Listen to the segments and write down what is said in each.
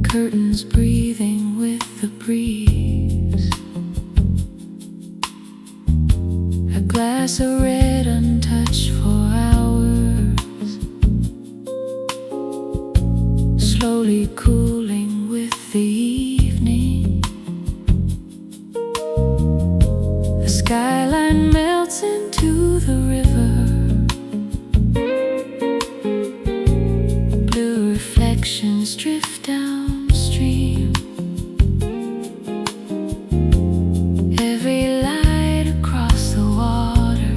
curtains breathing with the breeze. A glass of red untouched for hours, slowly cooling with the evening. The skyline melts into the river. Blue reflections drift downstream. Every light across the water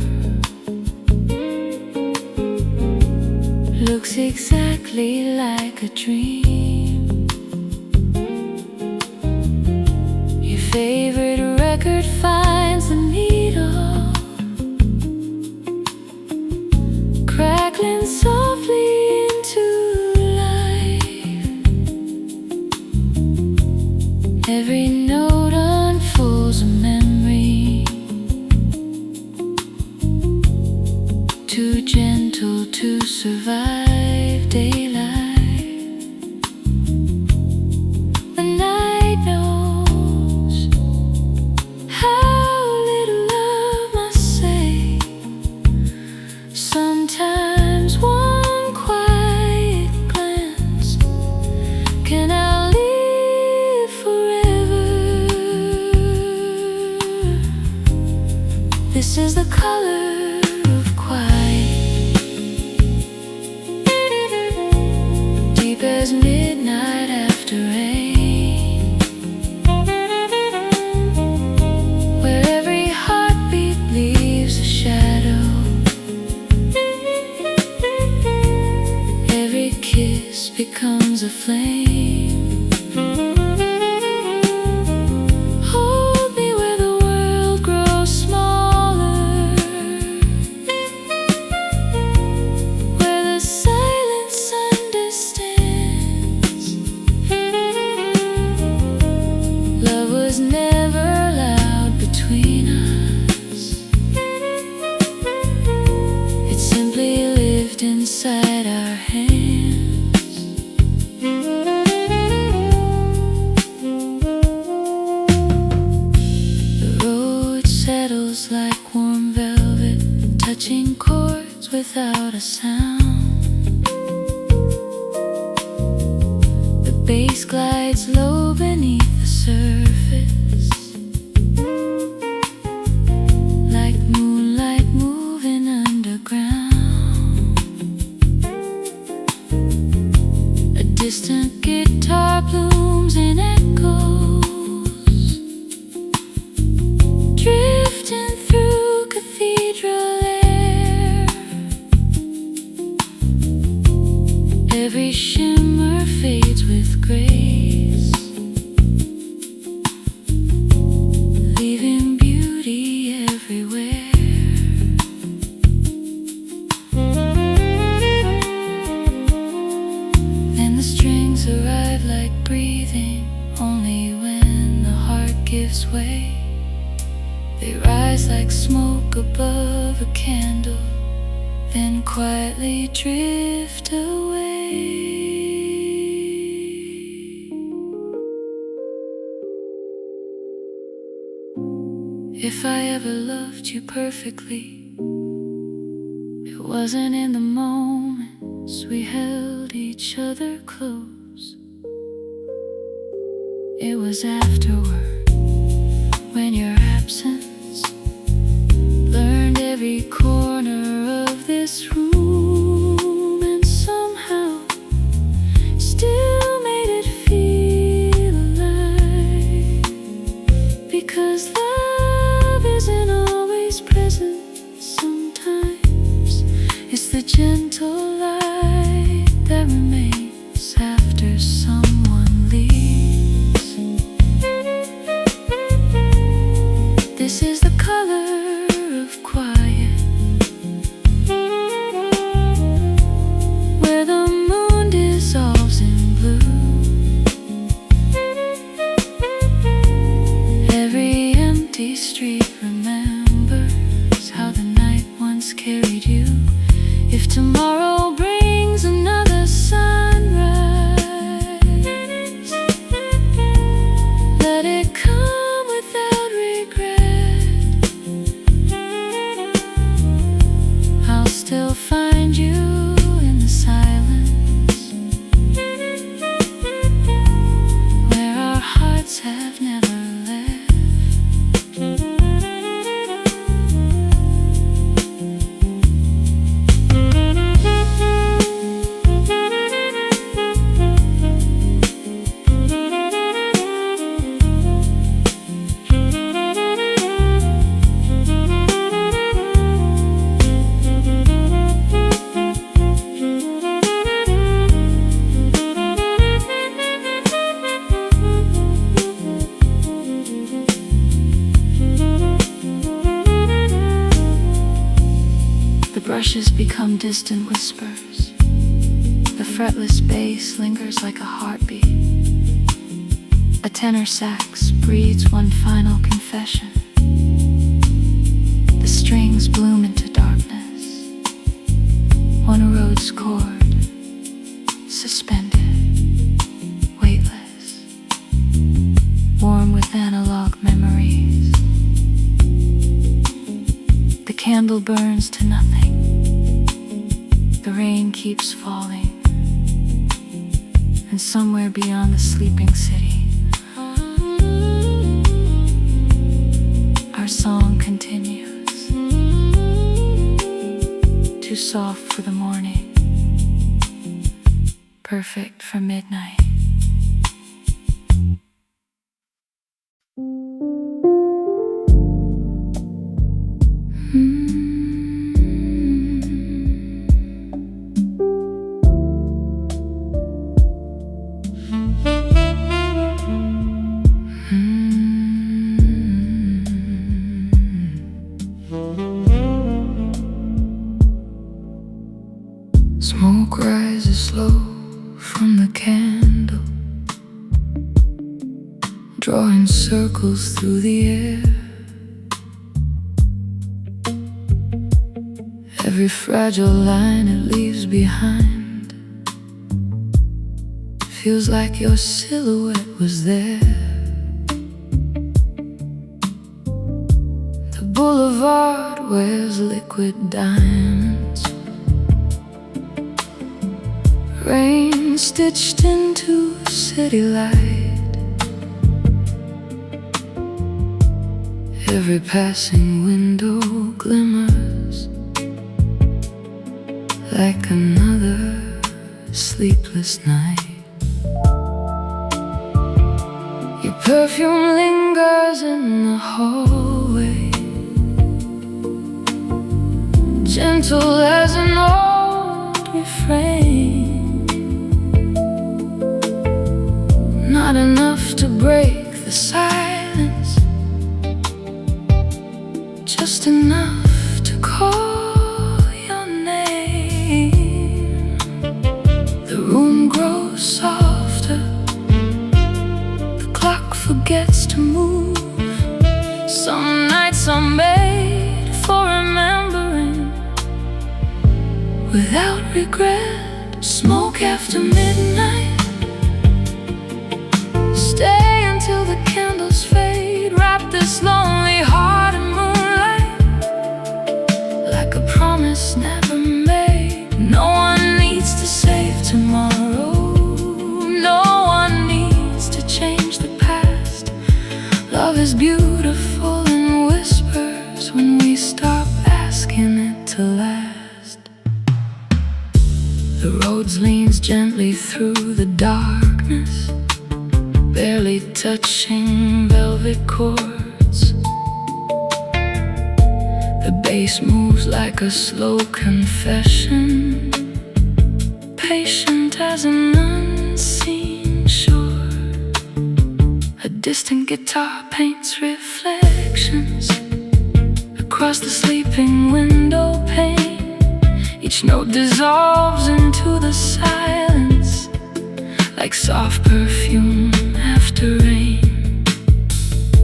looks exactly like a dream. Your favorite record finds the needle, crackling softly into life. Every note unfolds a memory, too gentle to survive daylight. The night knows how little love must say. Sometimes one quiet glance can outlive forever. This is the color of quiet, deep as midnight after rain, where every heartbeat leaves a shadow. Every kiss becomes a flame. Hold me where the world grows smaller, where the silence understands. Love was never allowed between us. It simply lived inside our hands. The road settles like warm velvet, touching chords without a sound. The bass glides low beneath the surface, like moonlight moving underground. A distant guitar blooms in echoes, drifting through cathedral air. Every shimmer fades with grace, leaving beauty everywhere. Then the strings arrive like breathing, only when the heart gives way. They rise like smoke above a candle, then quietly drift away. If I ever loved you perfectly, it wasn't in the moments we held each other close. It was afterward, when your absence learned every corner of this room, and somehow still made it feel alive. Because love isn't always present, sometimes it's the gentle light that remains after someone leaves. This is brushes become distant whispers. The fretless bass lingers like a heartbeat. A tenor sax breathes one final confession. The strings bloom into darkness. One rose chord, suspended, weightless, warm with analog memories. The candle burns to nothing. The rain keeps falling. And somewhere beyond the sleeping city, our song continues. Too soft for the morning, perfect for midnight. Smoke rises slow from the candle, drawing circles through the air. Every fragile line it leaves behind feels like your silhouette was there. The boulevard wears liquid diamonds, rain stitched into city light. Every passing window glimmers like another sleepless night. Your perfume lingers in the hallway, gentle as an old refrain. Not enough to break the silence, just enough to call your name. The room grows softer, the clock forgets to move. Some nights are made for remembering without regret. Smoke after midnight, stay until the candles fade. Wrap this lonely heart in moonlight, like a promise never made. No one needs to save tomorrow, no one needs to change the past. Love is beautiful in whispers when we stop asking it to last. The road leans gently through the darkness, barely touching velvet chords. The bass moves like a slow confession, patient as an unseen shore. A distant guitar paints reflections across the sleeping window pane. Each note dissolves into the silence like soft perfume after rain.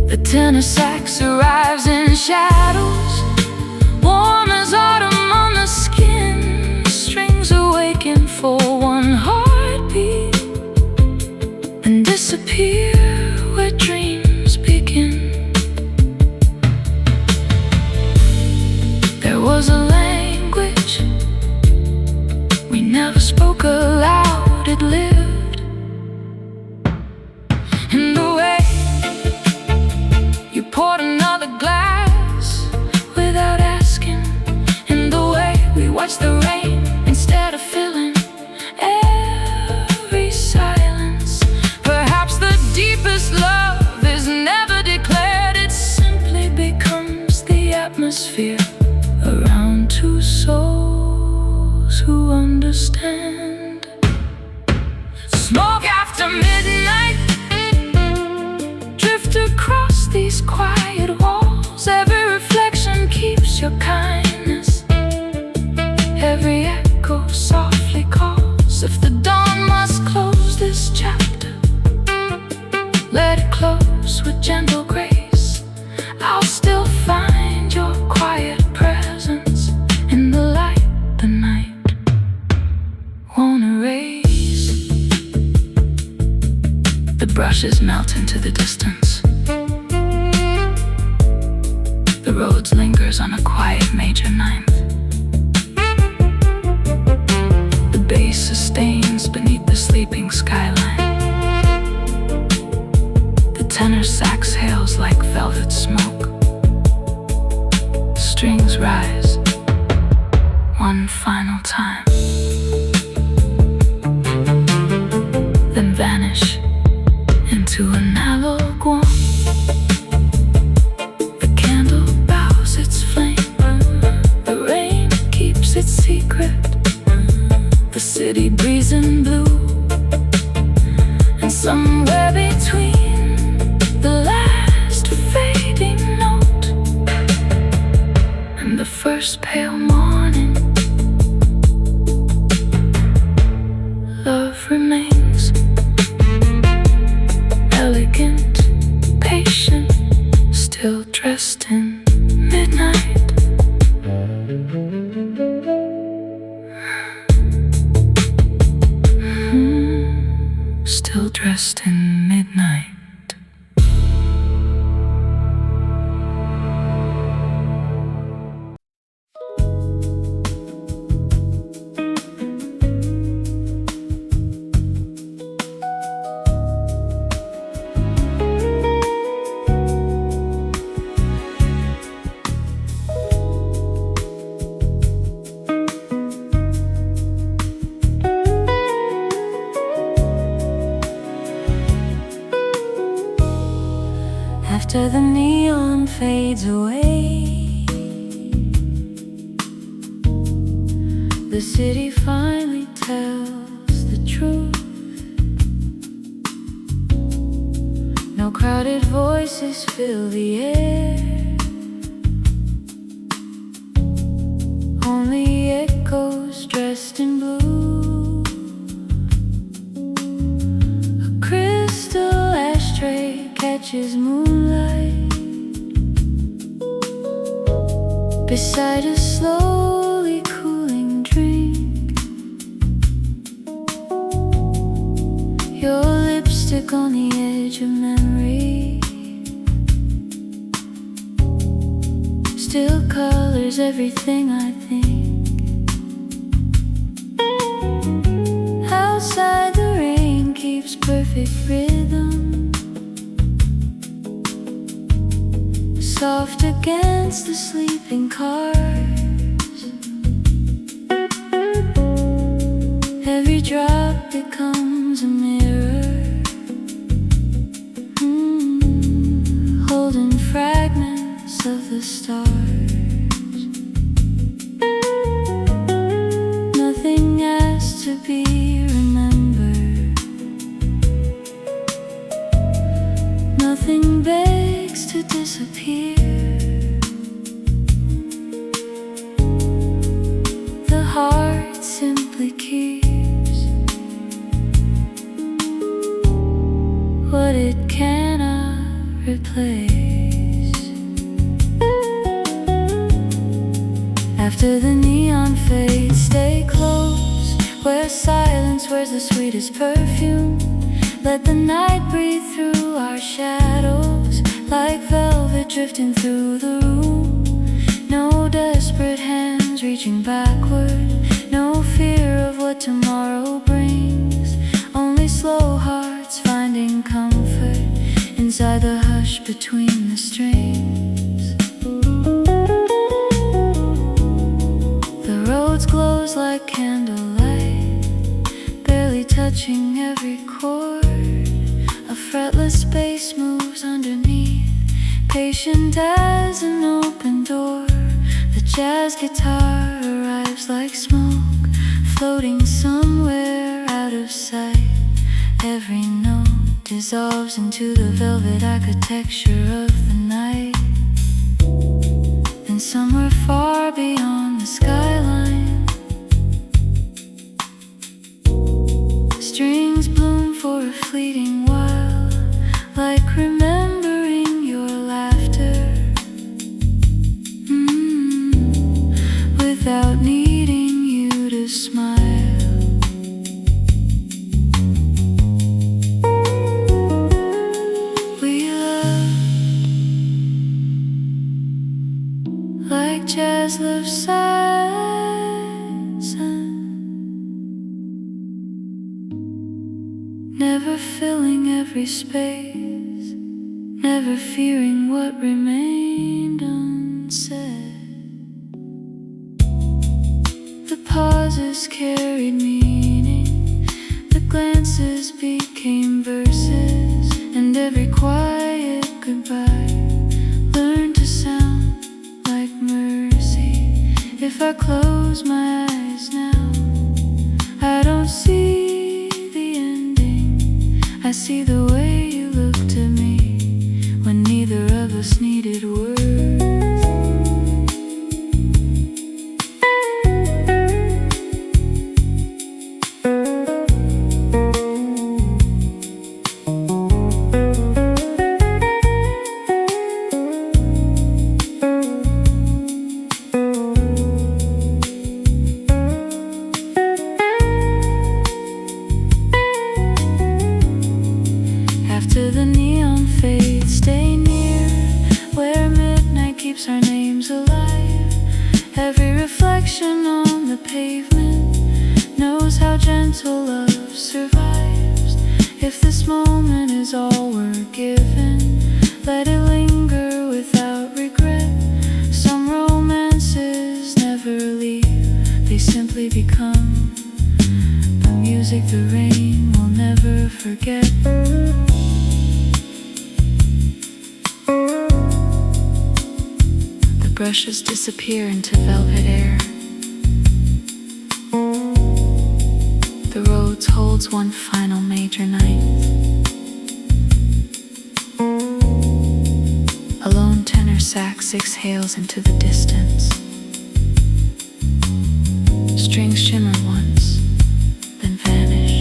The tenor sax arrives in shadows, warm as autumn on the skin. Strings awaken for one heartbeat and disappear where dreams begin. There was a language we never spoke aloud, it lived in the way you poured another glass without asking, in the way we watched the rain instead of filling every silence. Perhaps the deep gentle grace, I'll still find your quiet presence in the light the night won't erase. The brushes melt into the distance. The road lingers on a quiet major ninth. The bass sustains beneath the sleeping skyline. The tenor sax hails like velvet smoke. Strings rise one final time, then vanish into an analog warmth. The candle bows its flame. The rain keeps its secret. The city breathes in blue, and somewhere between the last fading note and the first pale morning, love remains. Elegant, patient, still dressed in midnight. Still dressed in midnight. After the neon fades away, the city finally tells the truth. No crowded voices fill the air, only echoes dressed in blue. A crystal ashtray catches moonlight beside a slowly cooling drink. Your lipstick on the edge of memory still colors everything I think. Outside the rain keeps perfect rhythm, soft against the sleeping cars. Every drop becomes a mirror, holding fragments of the stars. Nothing has to be remembered, nothing begs to disappear. The heart simply keeps what it cannot replace. After the neon fades, stay close, where silence wears the sweetest perfume. Let the night breathe through our shadows, like velvet drifting through the room. No desperate hands reaching backward, no fear of what tomorrow brings. Only slow hearts finding comfort inside the hush between the strings. The roads glows like candlelight, barely touching every chord. A fretless bass moves underneath, patient as an open door. The jazz guitar arrives like smoke, floating somewhere out of sight. Every note dissolves into the velvet architecture of the night. And somewhere far beyond the skyline, strings bloom for a fleeting while, like remembering never filling every space, never fearing what remained unsaid. The pauses carried meaning, the glances became verses, and every quiet goodbye learned to sound like mercy. If I close my eyes now, I don't see the ending. I see the way you looked at me when neither of us needed words. After the neon fades, stay near where midnight keeps our names alive. Every reflection on the pavement knows how gentle love survives. If this moment is all we're given, let it linger without regret. Some romances never leave, they simply become the music the rain will never forget. Brushes disappear into velvet air. The road holds one final major night. A lone tenor sax exhales into the distance. Strings shimmer once, then vanish.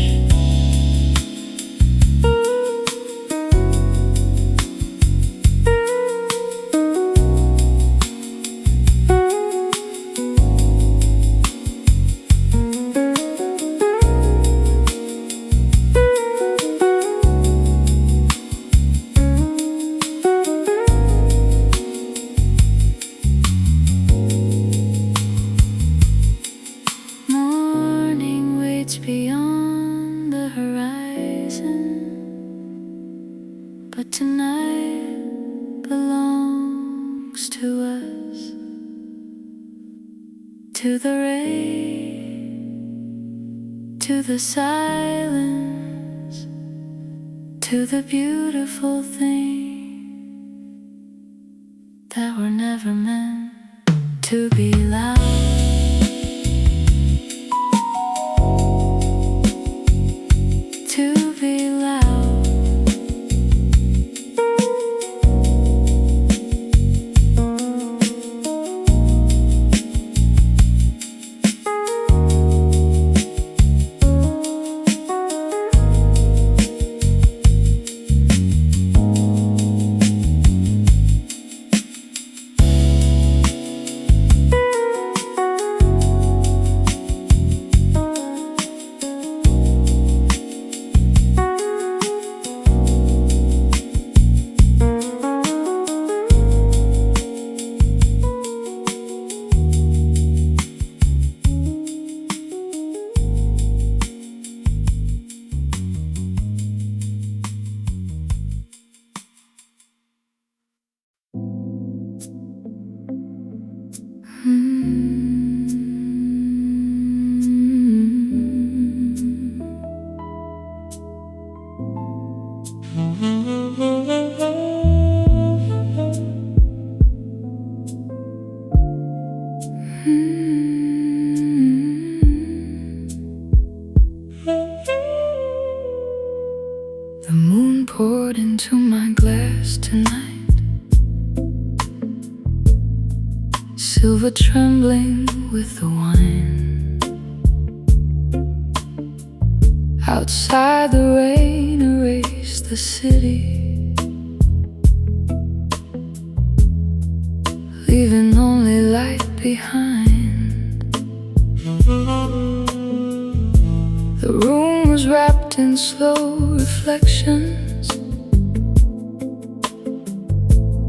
Beyond the horizon, but tonight belongs to us, to the rain, to the silence, to the beautiful thing that were never meant to be loud. To be loud. The moon poured into my glass tonight, silver trembling with the wine. Outside the rain erased the city, leaving only light behind. The room was wrapped in slow reflections,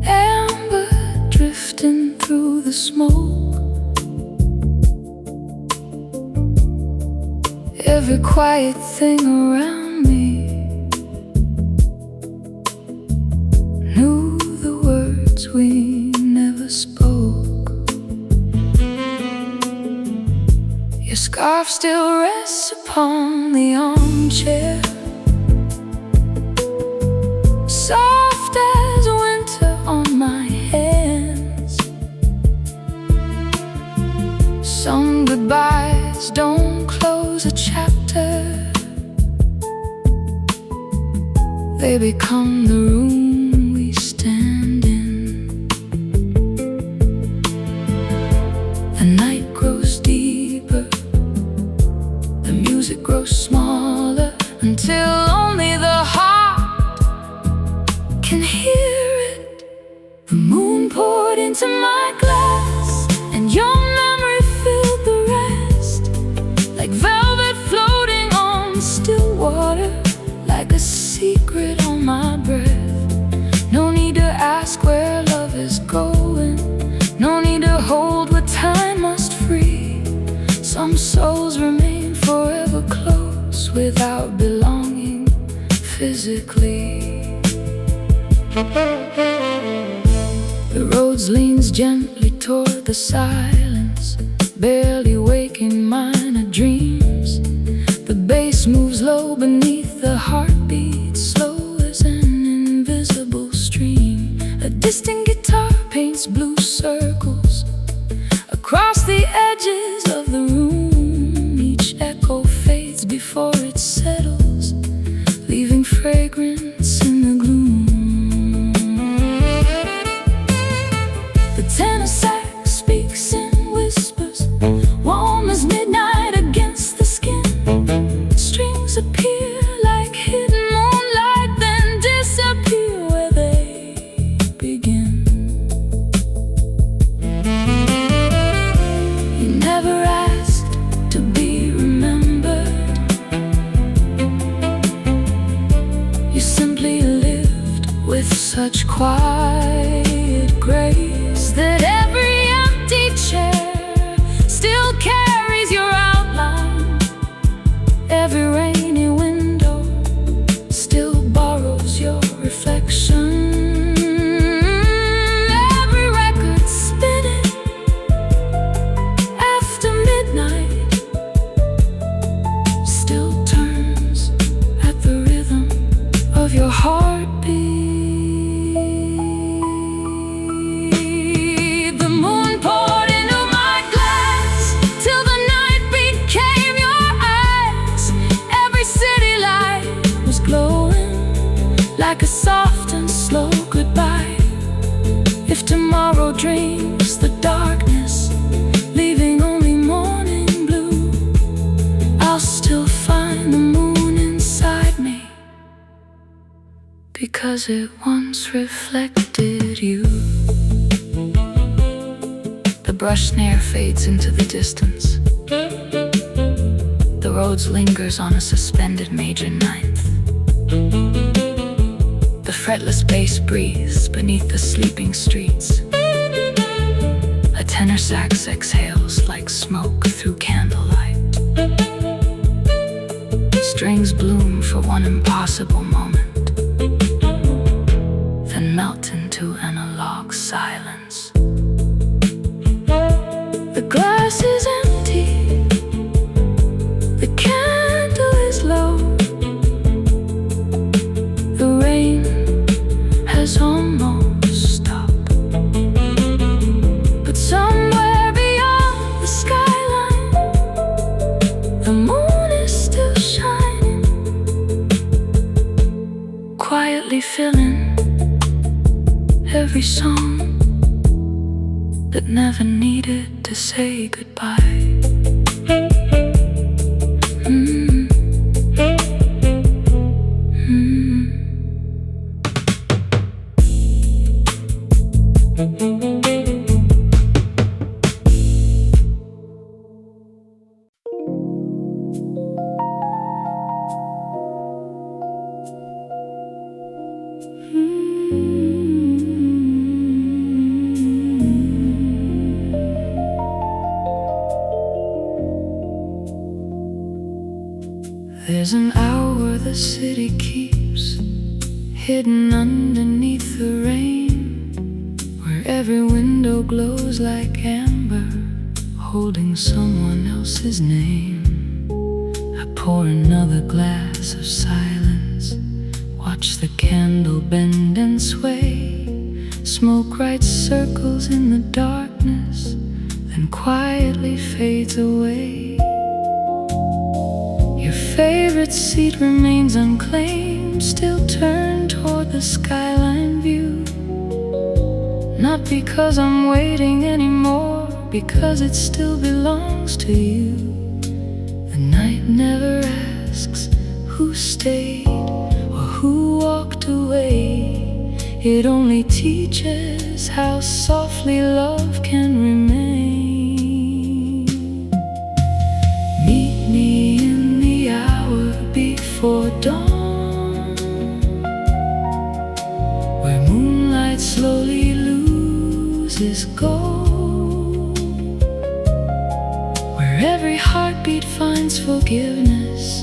amber drifting through the smoke. Every quiet thing around me scarf still rests upon the armchair, soft as winter on my hands. Some goodbyes don't close a chapter, they become the room we stand in. The night grows deeper, the music grows smaller, until only the heart can hear it. The moon poured into my glass, and your memory filled the rest, like velvet floating on still water, like a secret on my breath. No need to ask where love is going, no need to hold what time must free. Some souls remain forever close without belonging physically. The road leans gently toward the silence, barely waking minor dreams. The bass moves low beneath the heartbeat, slow as an invisible stream. A distant guitar paints blue circles across the edges of the room. Each echo fades before it settles, leaving fragrance in the gloom. The tenor sax speaks in whispers, warm as midnight against the skin. Strings appear like hidden moonlight, then disappear where they begin. You never asked to be remembered, you simply lived with such quiet grace that every empty chair still carries your outline. Every rainy window still borrows your reflection. Every record spinning after midnight still turns at the rhythm of your heartbeat. The moon poured into my glass till the night became your eyes. Every city light was glowing like a soft and slow goodbye. If tomorrow dreams the darkness, leaving only morning blue, I'll still find the moon inside me, because it once reflected you. The brush snare fades into the distance, the road lingers on a suspended major ninth. The fretless bass breathes beneath the sleeping streets. A tenor sax exhales like smoke through candlelight. Strings bloom for one impossible moment, then melt into analog silence. The glass is empty, the candle is low, the rain has almost stopped. But somewhere beyond the skyline, the moon is still shining, quietly filling every song that never needed to say goodbye. There's an hour the city keeps hidden underneath the rain, where every window glows like amber, holding someone else's name. Pour another glass of silence. Watch the candle bend and sway. Smoke writes circles in the darkness, then quietly fades away. Your favorite seat remains unclaimed, still turned toward the skyline view. Not because I'm waiting anymore, because it still belongs to you. The night never asks who stayed or who walked away. It only teaches how softly love can remain. Meet me in the hour before dawn, where moonlight slowly loses gold, where every heartbeat finds forgiveness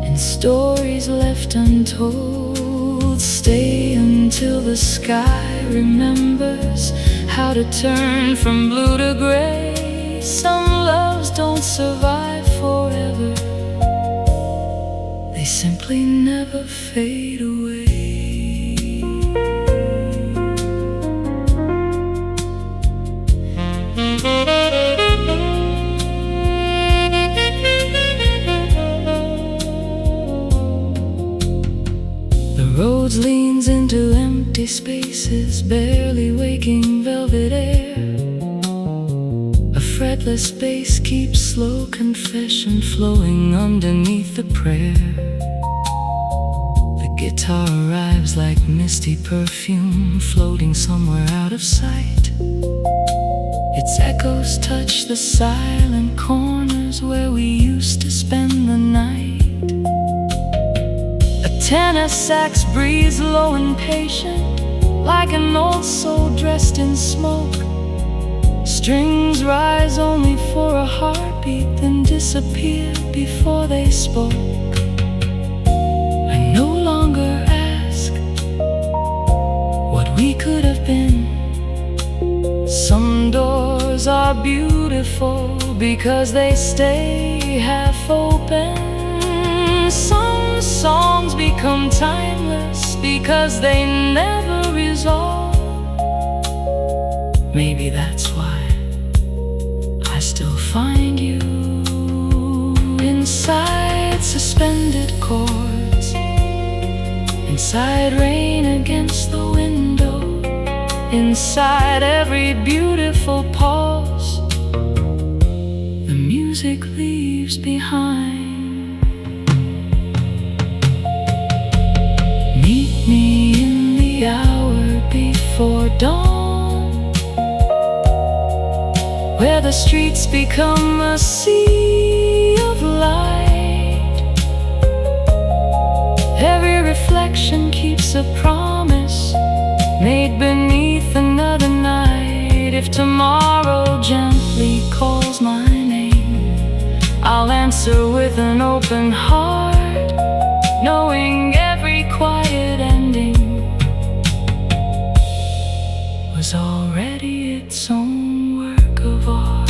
and stories left untold. Stay until the sky remembers how to turn from blue to gray. Some loves don't survive forever, they simply never fade away. Roads leans into empty spaces, barely waking velvet air. A fretless bass keeps slow confession flowing underneath the prayer. The guitar arrives like misty perfume, floating somewhere out of sight. Its echoes touch the silent corners where we used to spend the night. Tenor sax breathes low and patient, like an old soul dressed in smoke. Strings rise only for a heartbeat, then disappear before they spoke. I no longer ask what we could have been. Some doors are beautiful because they stay half open. Some songs become timeless because they never resolve. Maybe that's why I still find you inside suspended chords, inside rain against the window, inside every beautiful pause the music leaves behind. Meet me in the hour before dawn, where the streets become a sea of light. Every reflection keeps a promise made beneath another night. If tomorrow gently calls my name, I'll answer with an open heart, knowing every quiet ending was already its own work of art.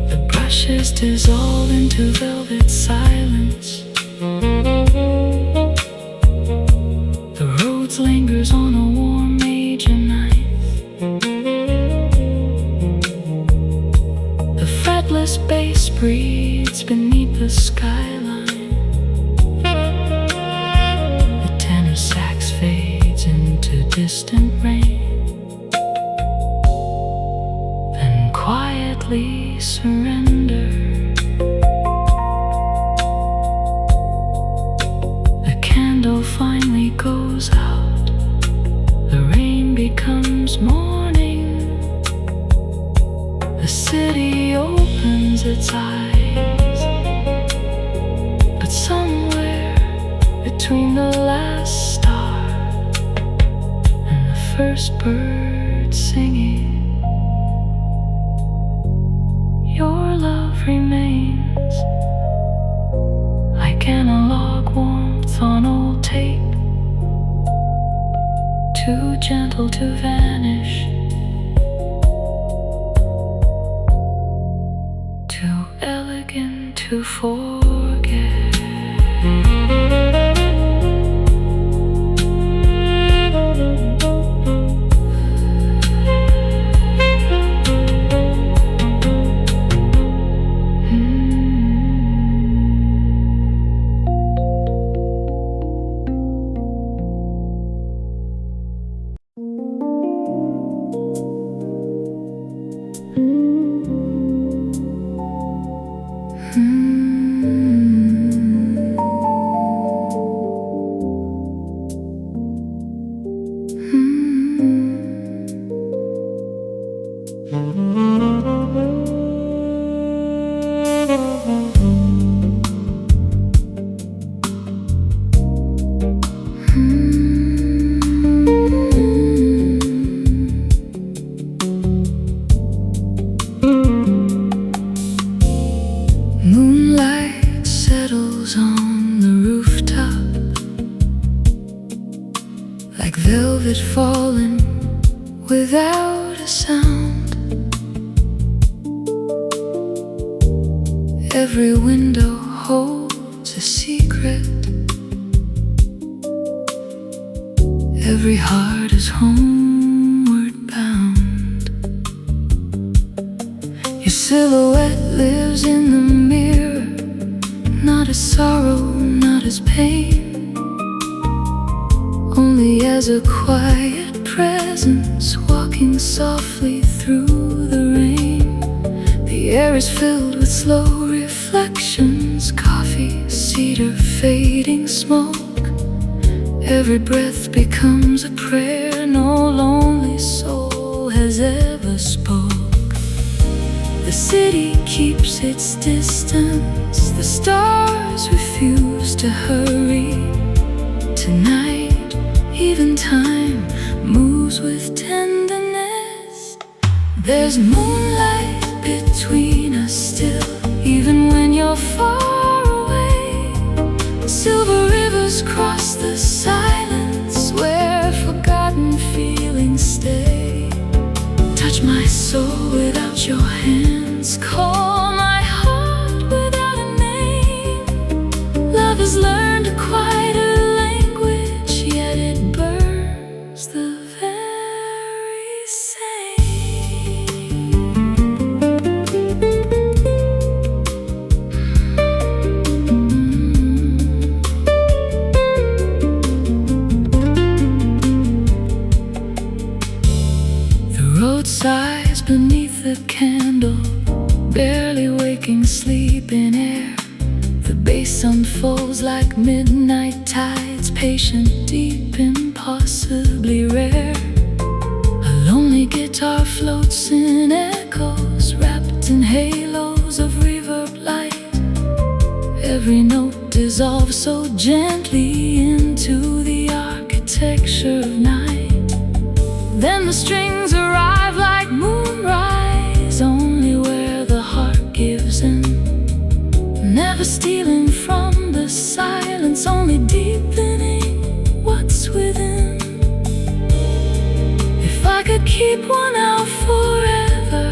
The brushes dissolve into velvet silence. The road lingers on a warm major ninth. The fretless bass breathes beneath the skyline. The tenor sax fades into distant rain, then quietly surrender. The candle finally goes out, the rain becomes morning. The city opens its eyes, but somewhere between the last star and the first bird singing, your love remains like analog warmth on old tape, too gentle to vanish, too elegant to forget. Moonlight settles on the rooftop like velvet falling without a sound. Every window holds a secret. Every heart is homeward bound. Your silhouette lives in the mirror, not as sorrow, not as pain, only as a quiet presence walking softly through the rain. The air is filled with slow reflections, coffee, cedar, fading smoke. Every breath becomes a prayer no lonely soul has ever spoke. The city keeps its distance, the stars refuse to hurry. Tonight, even time moves with tenderness. There's moonlight between us still, even when you're far away. Silver rivers cross the silence where forgotten feelings stay. Touch my soul without your hands, call my heart without a name. Love has learned a quieter language, yet it burns the very same. The road sighs beneath the candle, barely waking sleep in air. The bass unfolds like midnight tides, patient, deep, impossibly rare. A lonely guitar floats in echoes, wrapped in halos of reverb light. Every note dissolves so gently into the architecture of night. Then the strings arrive like moonrise, only where the heart gives in. Never stealing from the silence, only deepening what's within. If I could keep one out forever,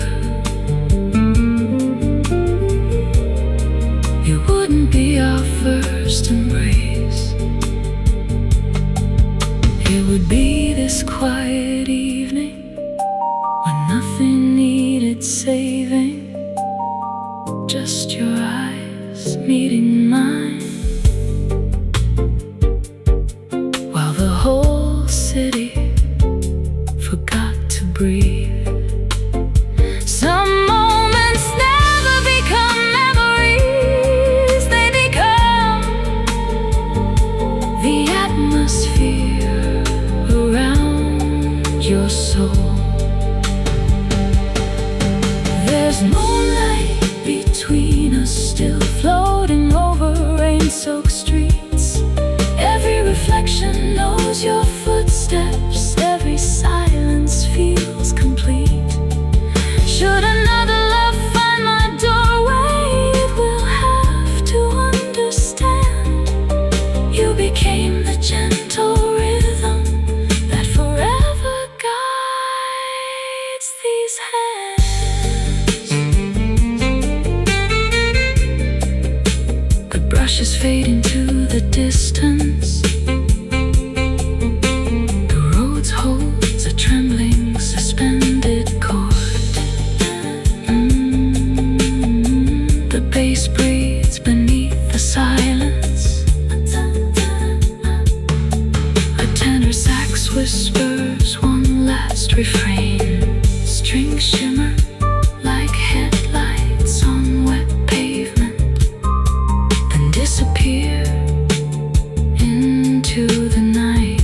it wouldn't be our first embrace. It would be this quiet evening when nothing needed saving, just your eyes meeting mine, while the whole city forgot to breathe. Some moments never become memories, they become the atmosphere around your soul. There's moonlight between us still, floating over rain-soaked streets. Every reflection knows your footsteps, every silence feels complete. Should another love find my doorway, it will have to understand you became the gentle rhythm that forever guides these hands. flashes fade into the distance. The roads holds a trembling, suspended chord. The bass breathes beneath the silence. A tenor sax whispers one last refrain. Strings shimmer like headlights on wet pavement, then disappear into the night.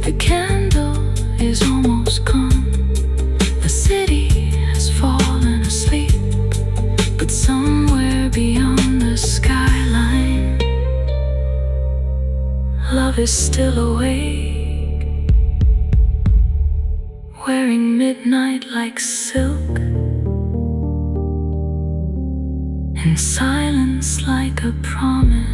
The candle is almost gone. The city has fallen asleep, but somewhere beyond the skyline, love is still awake, wearing midnight like silk, and silence like a promise.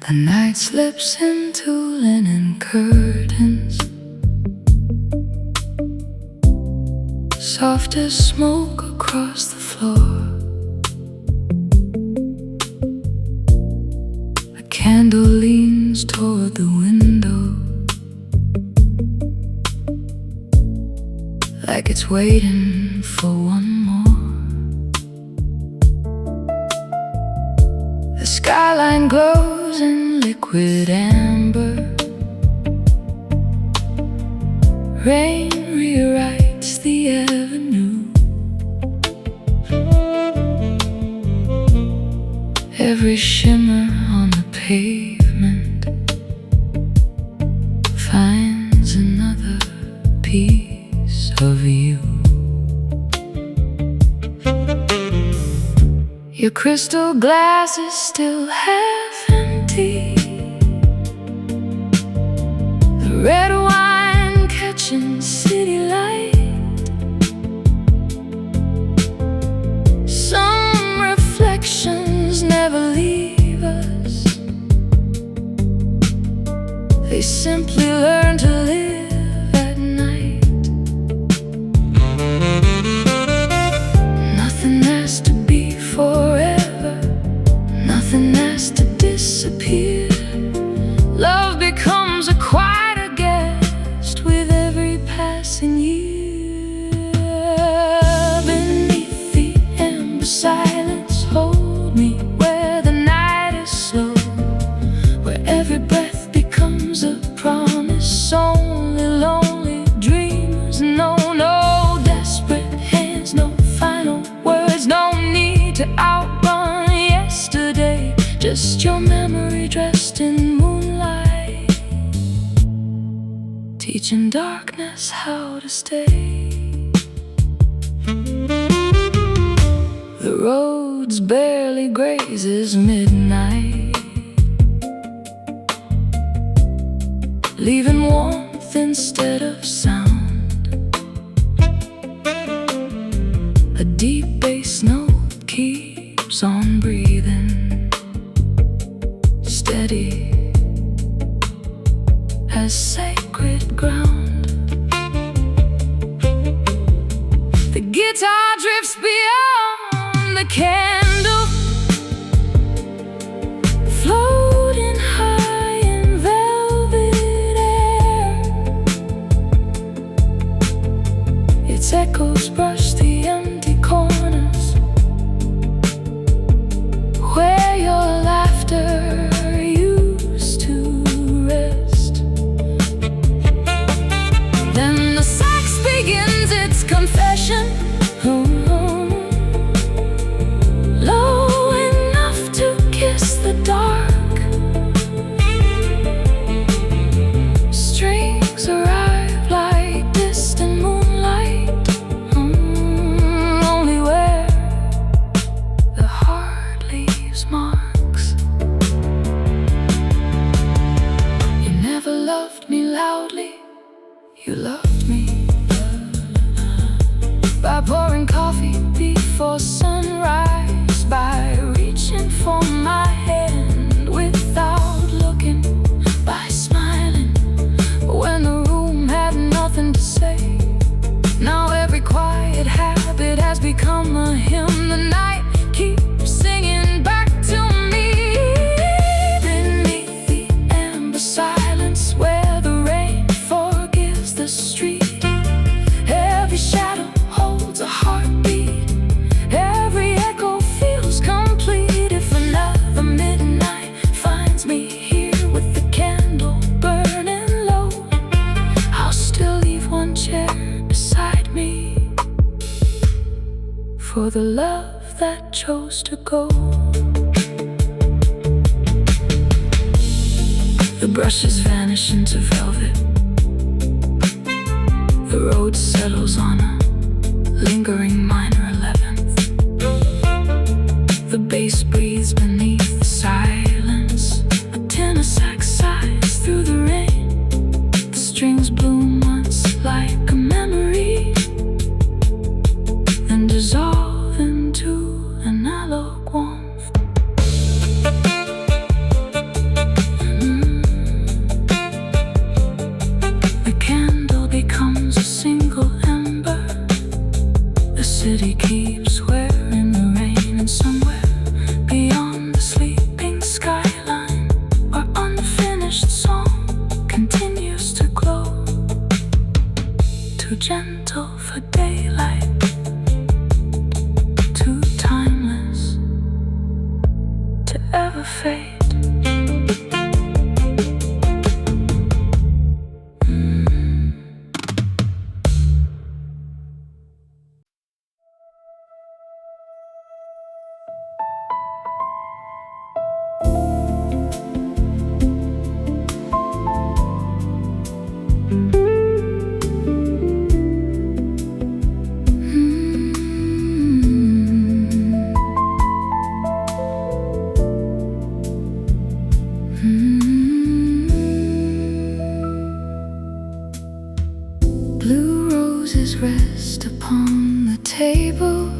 The night slips into linen curtains, soft as smoke across the floor. A candle leans toward the window, like it's waiting for one more. The skyline glows in liquid amber. Rain rewrites the avenue. Every shimmer on the pavement finds another piece of you. Your crystal glass is still half empty. The red wine catching city light. Some reflections never leave us. They simply learn to live at night. Nothing has to be forever, nothing has to disappear. Love becomes a quieter guest with every passing year. Beneath the amber silence, hold me where the night is slow, where every breath becomes a promise. Only lonely dreamers know. No desperate hands, no final words, no need to outrun yesterday. Just your memory dressed in moonlight, teaching darkness how to stay. The roads barely grazes midnight, leaving warmth instead of sound. A deep bass note keeps on breathing, steady as sacred ground. The guitar drifts beyond the candle, floating high in velvet air. Its echoes brush the empty corners where your laughter used to rest. Then the sax begins its last confession, low enough to kiss the dark. Strings arrive like distant moonlight, only where the heart leaves marks. You never loved me loudly, you loved me by pouring coffee before sunrise, by reaching for my hand without looking, by smiling when the room had nothing to say. Now every quiet habit has become a hymn. The night keeps singing back to me. Beneath the amber silence where the rain forgives the street, every shadow holds a heartbeat, every echo feels complete. If another midnight finds me here with the candle burning low, I'll still leave one chair beside me for the love that chose to go. The brushes vanish into velvet, the road settles on a lingering minor 11th. The bass breathes beneath the silence, a tenor sax sighs through the rain. The strings bloom once like a memory, then dissolve into an analog warmth. The candle becomes a single ember. The city keeps wearing the rain, and somewhere beyond the sleeping skyline, our unfinished song continues to glow, too gentle for daylight, too timeless to ever fade. Blue roses rest upon the table,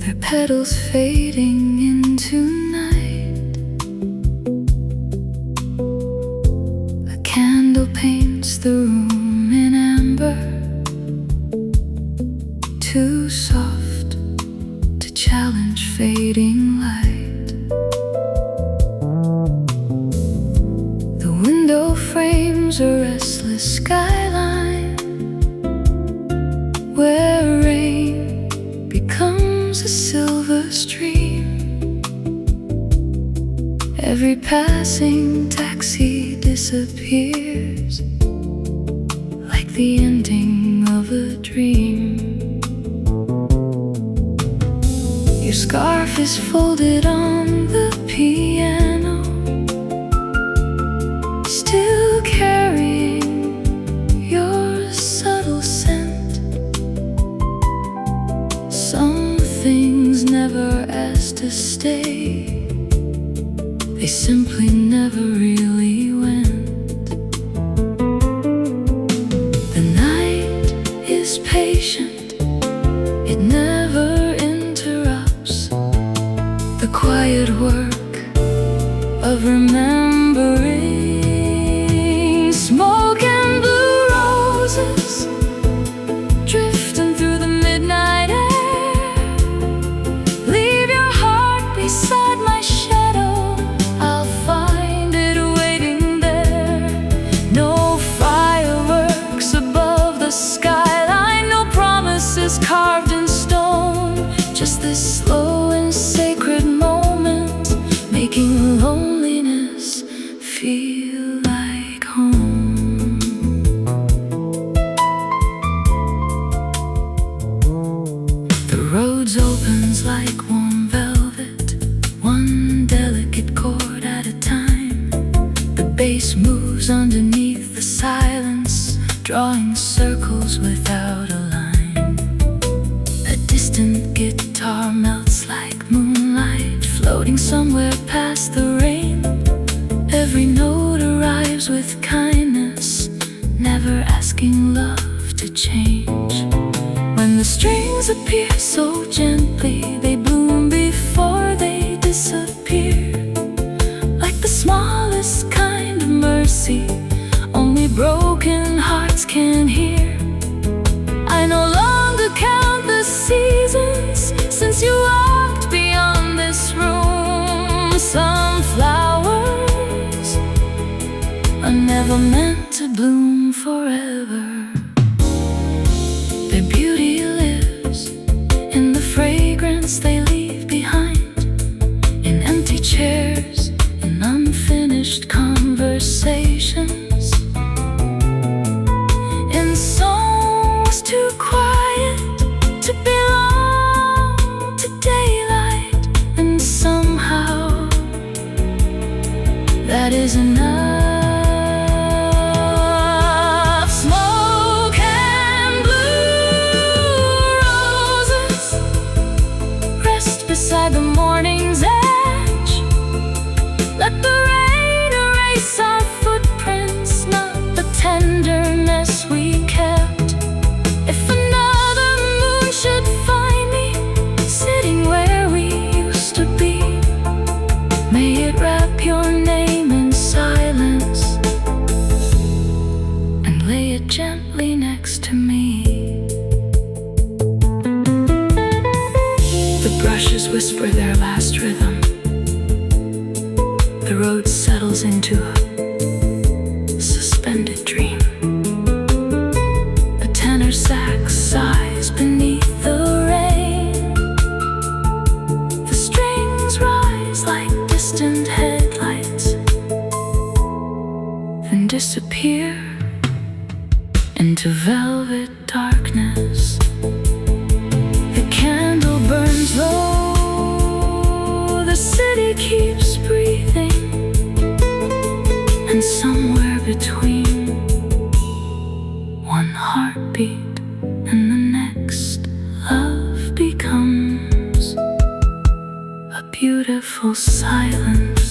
their petals fading into night. A candle paints the room in amber, too soft to challenge fading light. The window frames a restless skyline where rain becomes a silver stream. Every passing taxi disappears like the ending of a dream. Your scarf is folded on the piano, still carrying your subtle scent. Some things never asked to stay, they simply never really went. The night is patient, it never interrupts the quiet work moves underneath the silence, drawing circles without a line. A distant guitar melts like moonlight, floating somewhere past the rain. Every note arrives with kindness, never asking love to change. When the strings appear so gently, they bloom before they disappear. Like the smallest kind of mercy, only broken hearts can hear. I no longer count the seasons since you walked beyond this room. Some flowers are never meant to bloom forever. Their beauty lives in the fragrance they leave behind, in empty chairs, in unfinished conversations, in songs too quiet to belong to daylight. And somehow that is enough. Smoke and blue roses rest beside the morning's edge. Let the rain erase our footprints, not the tenderness we kept. If another moon should find me sitting where we used to be, may it wrap your name in silence and lay it gently next to me. The brushes whisper their last rhythm. The road settles into a suspended dream. The tenor sax sighs beneath the rain. The strings rise like distant headlights, then disappear into velvet darkness. The candle burns low, the city keeps breathing, and somewhere between one heartbeat and the next, love becomes a beautiful silence.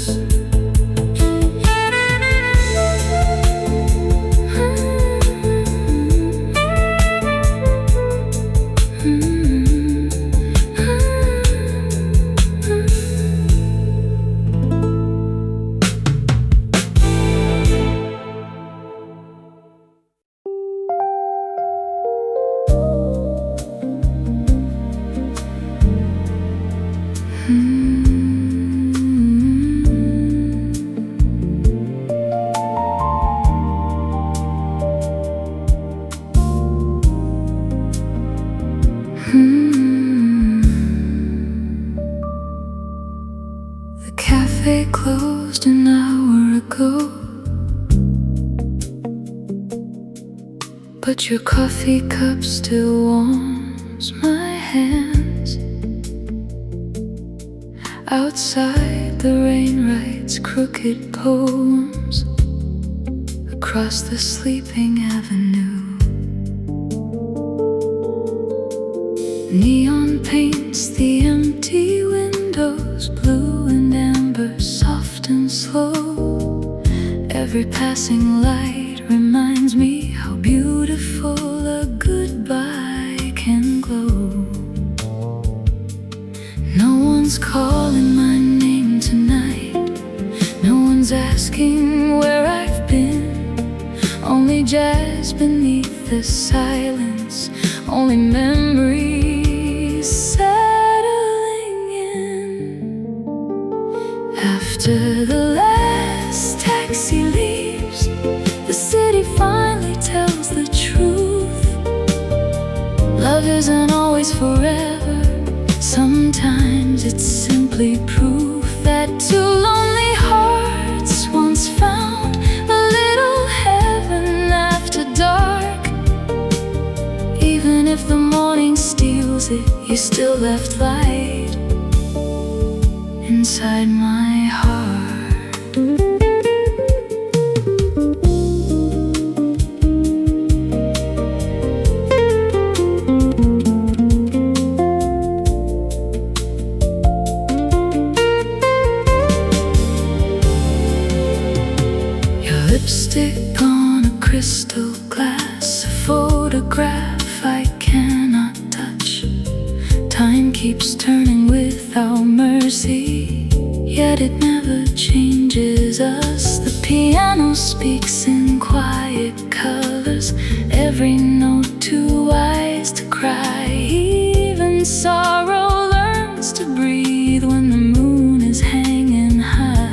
The cafe closed an hour ago, but your coffee cup still warms my hands. Outside, the rain writes crooked poems across the sleeping avenue. Neon paints the empty windows blue and amber, soft and slow. Every passing light reminds me how beautiful a goodbye can glow. No one's calling my name tonight, no one's asking where I've been. Only jazz beneath the silence, only memories settling in. After the last taxi leaves, the city finally tells the truth. Love isn't always forever. Sometimes it's simply proof that two lonely hearts once found a little heaven after dark. Even if the morning steals it, you still left light inside my heart. crystal glass, a photograph I cannot touch. Time keeps turning without mercy, yet it never changes us. The piano speaks in quiet colors, every note too wise to cry. Even sorrow learns to breathe when the moon is hanging high.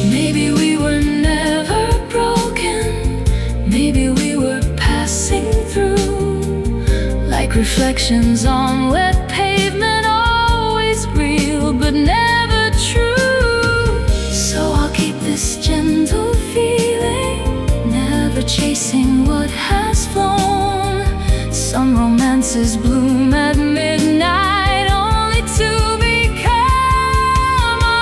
Maybe we were never broken, maybe we were passing through, like reflections on wet pavement, always real but never true. So I'll keep this gentle feeling, never chasing what has flown. Some romances bloom at midnight, only to become our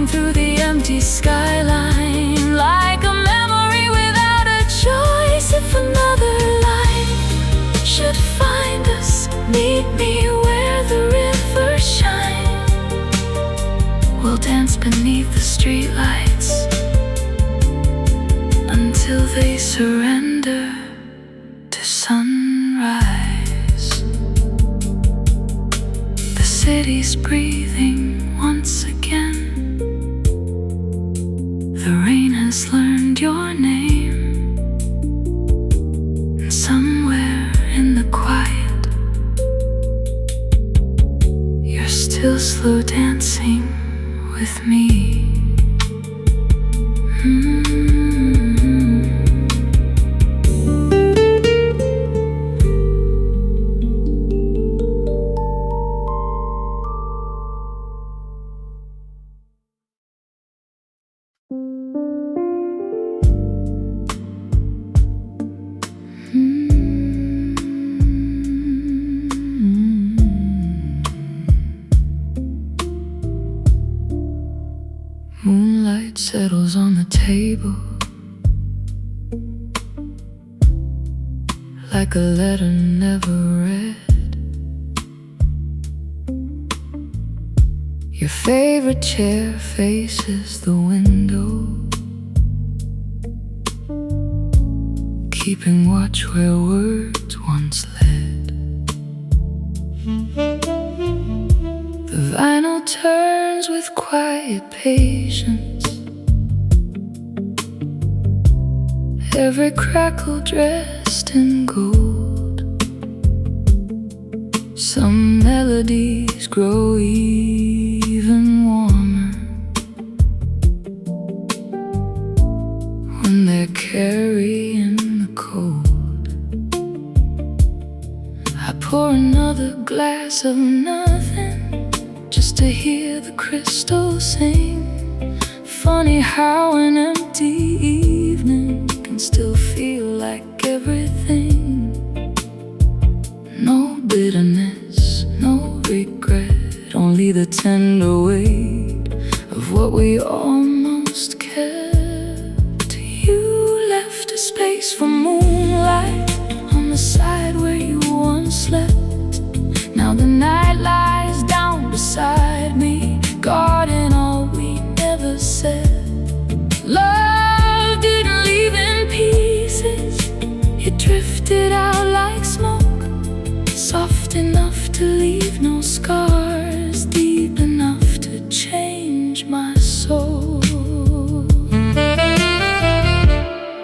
through the empty skyline, like a memory without a choice. If another life should find us, meet me where the river shines. We'll dance beneath the streetlights until they surrender to sunrise. The city's breathing once again. The rain has learned your name, and somewhere in the quiet, you're still slow dancing with me. Moonlight settles on the table like a letter never read. Your favorite chair faces the window, keeping watch where words once led. The vinyl turns with quiet patience, every crackle dressed in gold. Some melodies grow even warmer when they're carrying the cold. I pour another glass of nothing just to hear the crystals sing. Funny how an empty evening can still feel like everything. No bitterness, no regret, only the tender weight of what we almost kept. You left a space for moonlight on the side where you once slept. Now the night lies down beside me, guarding all we never said. Love didn't leave in pieces, it drifted out like smoke, soft enough to leave no scars, deep enough to change my soul.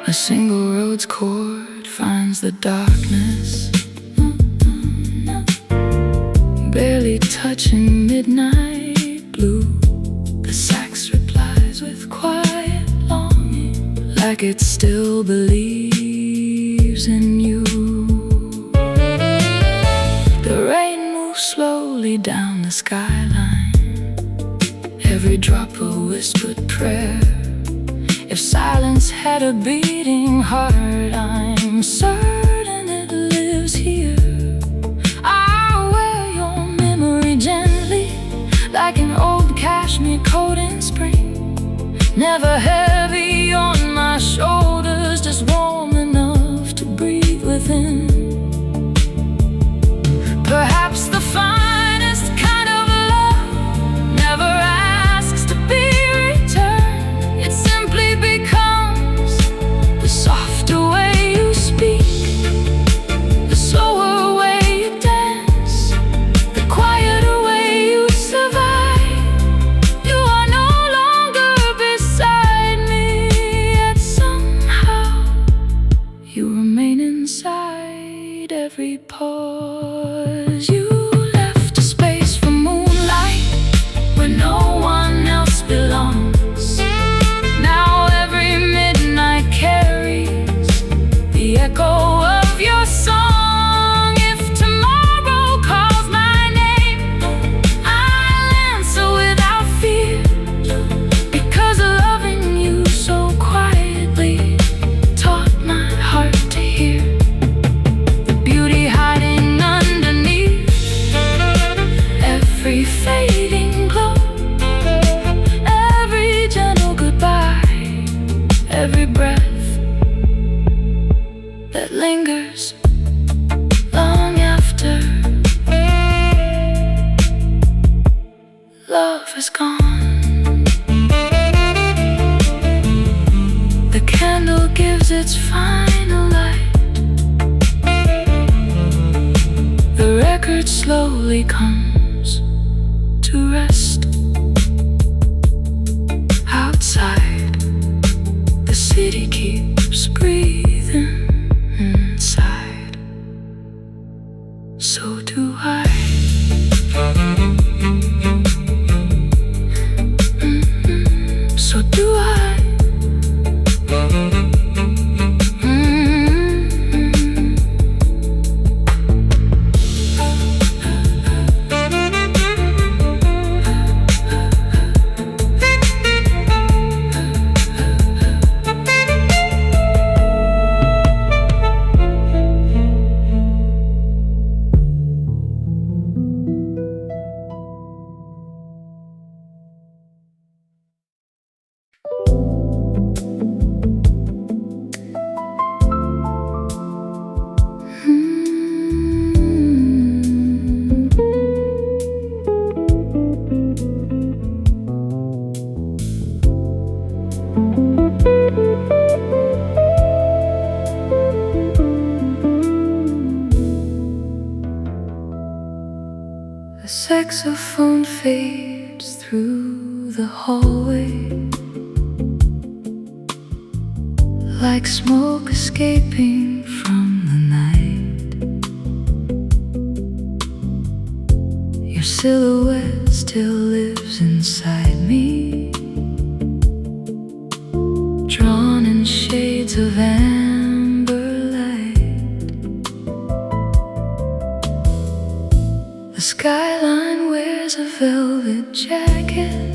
A single road's chord finds the darkness, barely touching midnight blue. The sax replies with quiet longing, like it still believes in you. The rain moves slowly slowly down the skyline. Every drop a whispered prayer. If silence had a beating heart, I'm certain it lives here. I'll wear your memory gently, like an old cashmere coat in spring. Never heavy on my shoulders, just warm enough to breathe within. Perhaps the finest kind of love never asks to be returned. It simply becomes the softer way you speak, the slower way you dance, the quieter way you survive. You are no longer beside me, yet somehow you remain inside every pause. You left a space for moonlight where no one else belongs. Now every midnight carries the echo of your song. If tomorrow calls my name, I'll answer without fear, because loving you so quietly taught my heart to hear the beauty hiding underneath every fading glow, every gentle goodbye, every breath that lingers long after love is gone. The candle gives its final light. The record slowly comes to rest outside. The city keeps breathing inside. So do I. So do I. The saxophone fades through the hallway, like smoke escaping from the night. Your silhouette still lives inside me, drawn in shades of amber light. The skyline wears a velvet jacket,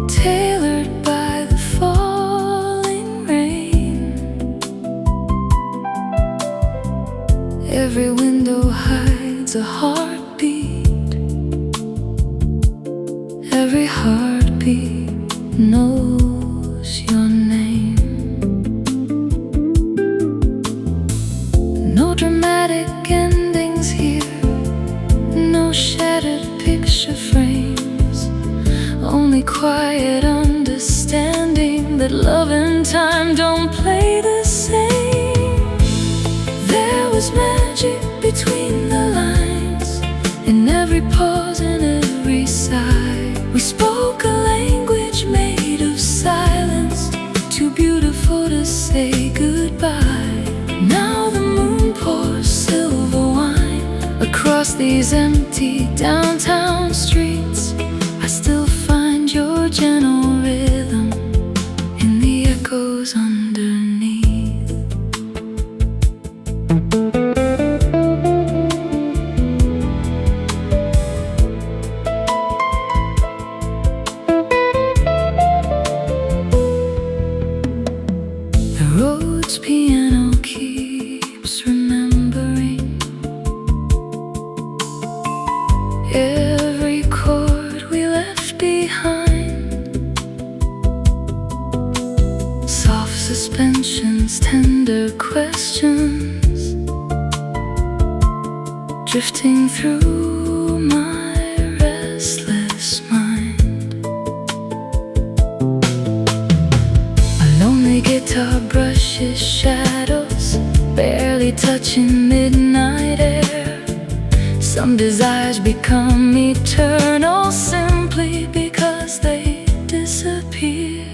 tailored by the falling rain. Every window hides a heartbeat, every heartbeat knows your name. No dramatic endings here, no shattered picture frames, only quiet understanding that love and time don't play the same. There was magic between the lines, in every pause and every sigh. We spoke a language made of silence, too beautiful to say goodbye. Now the moon pours silver wine across these empty downtown streets. I still find your gentle rhythm in the echoes underneath. every chord we left behind. Soft suspensions, tender questions, drifting through my restless mind. A lonely guitar brushes shadows, barely touching midnight air. Some desires become eternal simply because they disappear.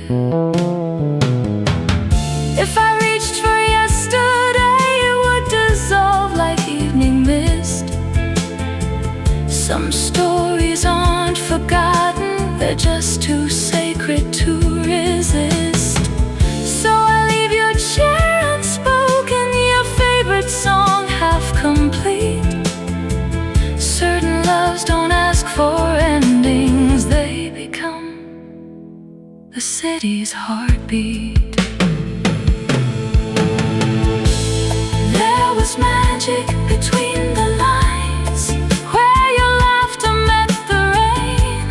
If I reached for yesterday, it would dissolve like evening mist. Some stories aren't forgotten, they're just too sacred to resist. So I leave your chair unspoken, your favorite song half complete. Certain loves don't ask for endings, they become the city's heartbeat. There was magic between the lines, where your laughter met the rain.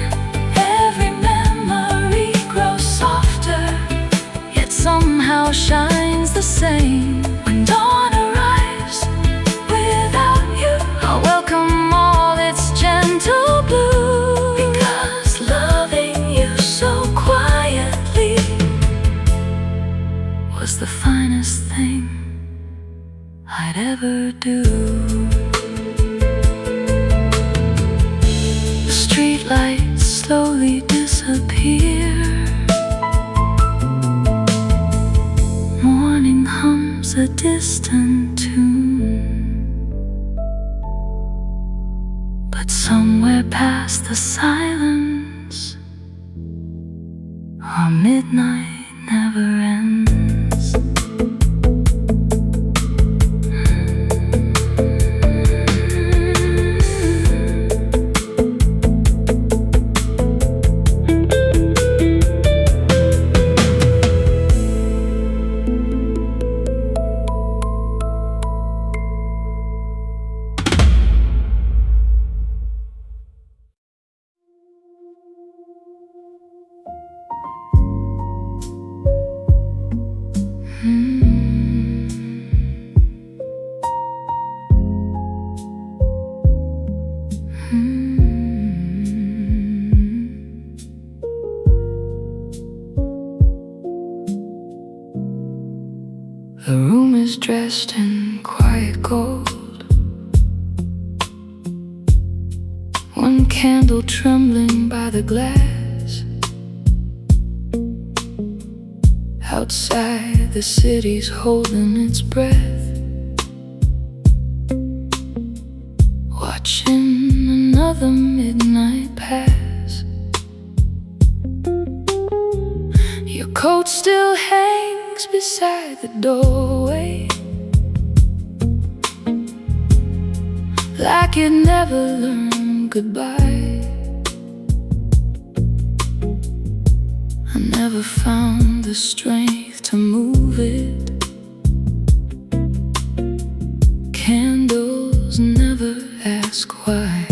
Every memory grows softer, yet somehow shines the same. When dawn arrives without you, I'll welcome all its gentle blue. Because loving you so quietly was the finest thing I'd ever do. The streetlights slowly disappear. Morning hums a distant tune, but somewhere past the silence, our midnight never ends. The room is dressed in quiet gold, one candle trembling by the glass. Outside, the city's holding its breath, watching another midnight pass. Your coat still hangs beside the doorway, like it never learned goodbye. I never found the strength to move it. Candles never ask why.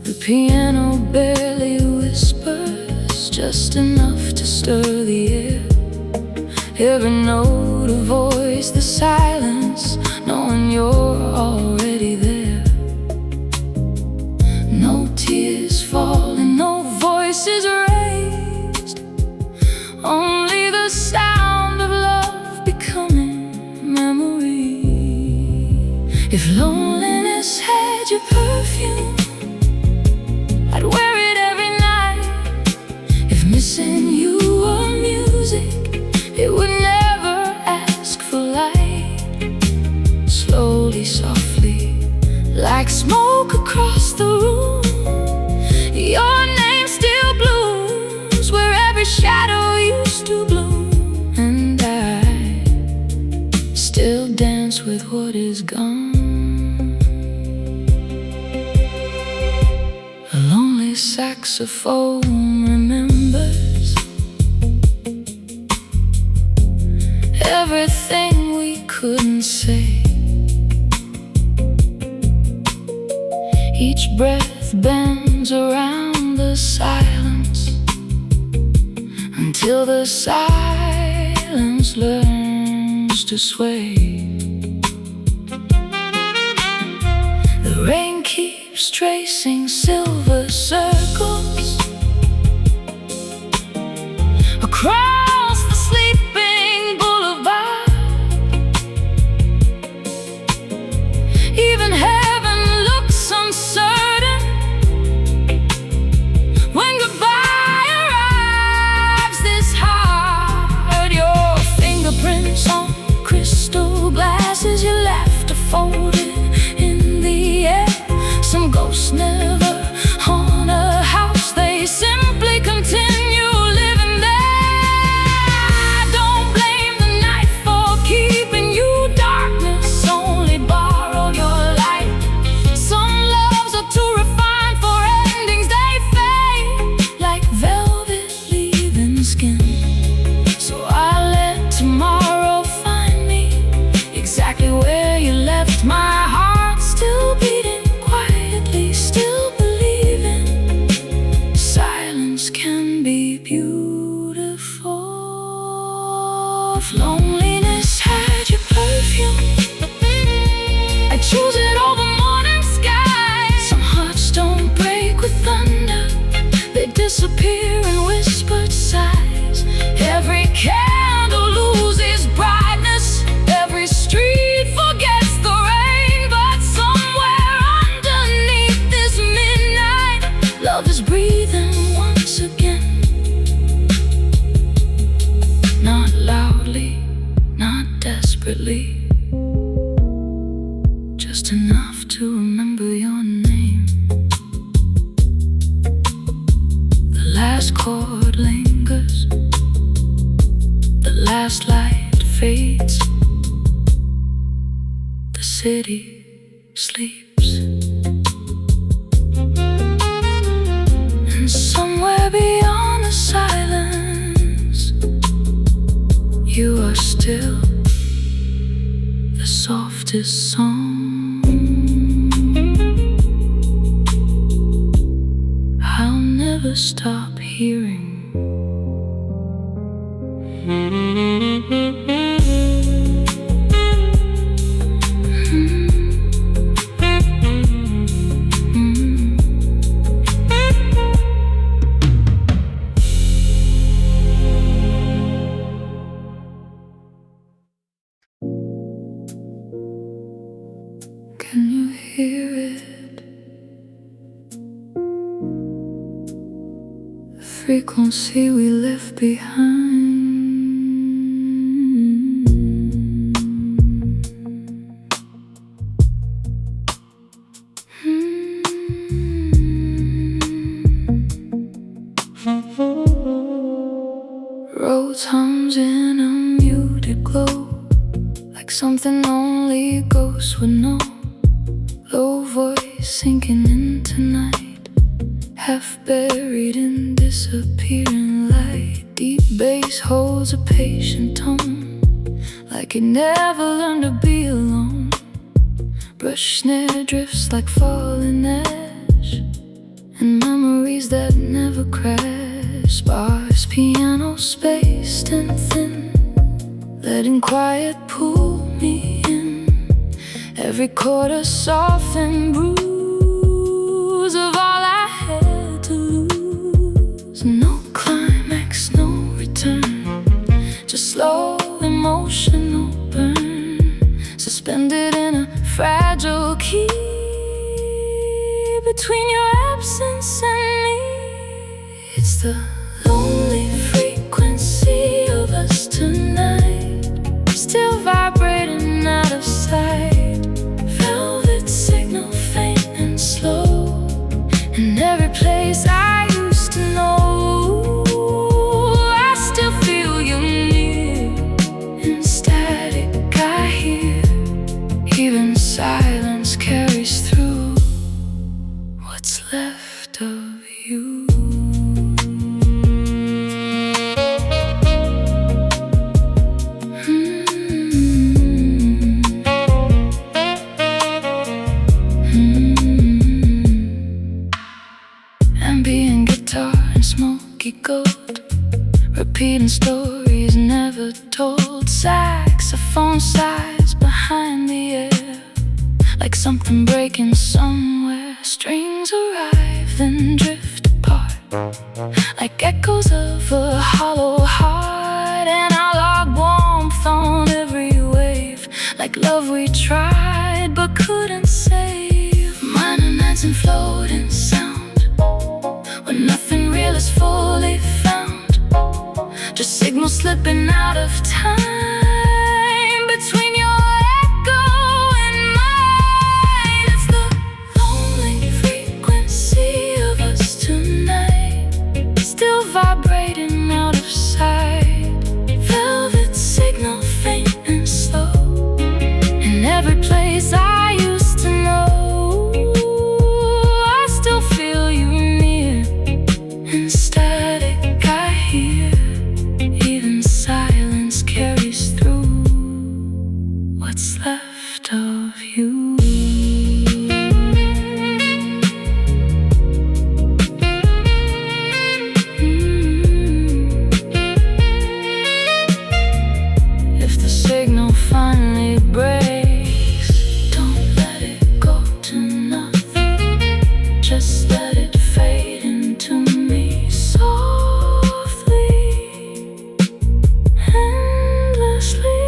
The piano barely whispers, just enough to stir the air. Every note a voice, the silence, knowing you're already there. No tears falling, no voices raised, only the sound of love becoming memory. If loneliness had your perfume, I'd wear it every night. If missing you were music, it would never ask for light. Slowly, softly, like smoke across the room, your name still blooms where every shadow used to bloom. And I still dance with what is gone. A lonely saxophone remembers everything we couldn't say. Each breath bends around the silence until the silence learns to sway. The rain keeps tracing silver circles across the sleeping boulevard. Even heaven looks uncertain when goodbye arrives this hard. Your fingerprints on crystal glasses you left are folded in the air. Some ghosts never haunt a house, they simply continue living there. Don't blame the night for keeping you. Darkness only borrowed your light. Some loves are too refined for endings, they fade like velvet leaving skin. So I let tomorrow find me exactly where you left my heart, still beating quietly, still believing silence can be beautiful. If loneliness had your perfume, I choose it over morning sky. Some hearts don't break with thunder, they disappear in whispered sighs. Every candle loses brightness, every street forgets the rain. But somewhere underneath this midnight, love is breathing once again. Not loudly, not desperately, just enough to remember your name. The last chord lingers, the last light fades, the city sleeps, and somewhere beyond the silence, you are still the softest song. I'll never stop hearing. Can you hear it? The frequency we left behind. Roads hums in a muted glow, like something only ghosts would know. Low voice sinking into night, half buried in disappearing light. Deep bass holds a patient tone, like it never learned to be alone. Brush snare drifts like falling ash, and memories that never crash. Sparse piano spaced and thin, letting quiet pull me in. Every chord a softened bruise of all I had to lose. No climax, no return, just slow emotional burn, suspended in a fragile key between your absence and me. It's the lonely frequency of us tonight, still vibrating out of sight. Velvet signal faint and slow, in every place I used to know. I still feel you near, in static I hear. Even silence carries through what's left of you. echoed, repeating stories never told. Saxophone sighs behind the air, like something breaking somewhere. Strings arrive then drift apart, like echoes of a hollow heart. And I log warmth on every wave, like love we tried but couldn't save. Minor nights and floating sound, when nothing real is fully found, just signals slipping out of time between your echo and mine. It's the lonely frequency of us tonight, still vibrating out of sight. Velvet signal faint and slow, in every place I used to know. I still feel you near, in static I hear. Even silence carries through what's left of you. If the signal finally breaks, don't let it go to nothing. Just let it fade into me softly, endlessly.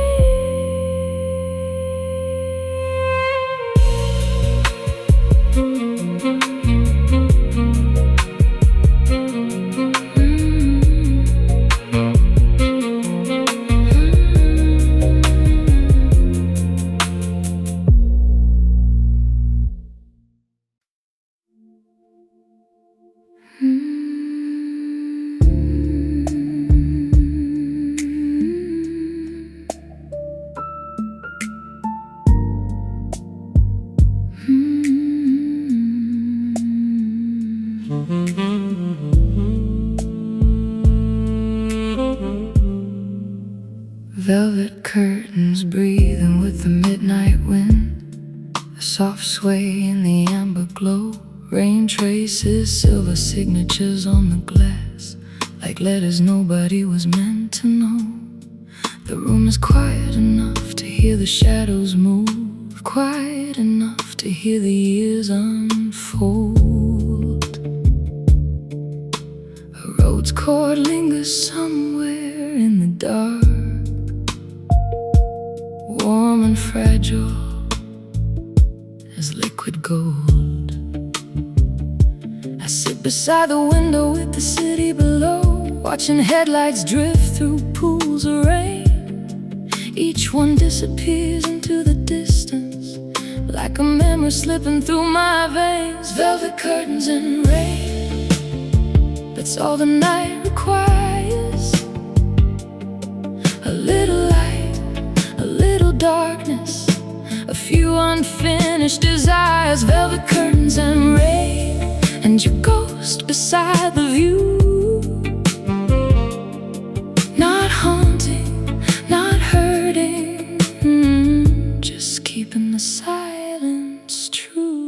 Velvet curtains breathing with the midnight wind, a soft sway in the amber glow. Rain traces, silver signatures on the glass, like letters nobody was meant to know. The room is quiet enough to hear the shadows move, quiet enough to hear the years unfold. A road's chord lingers somewhere in the dark, warm and fragile as liquid gold. I sit beside the window with the city below, watching headlights drift through pools of rain. Each one disappears into the distance, like a memory slipping through my veins. Velvet curtains and rain, that's all the night requires. A little light, a little darkness, a few unfinished desires. Velvet curtains and rain, and your ghost beside the view. Not haunting, not hurting, just keeping the silence true.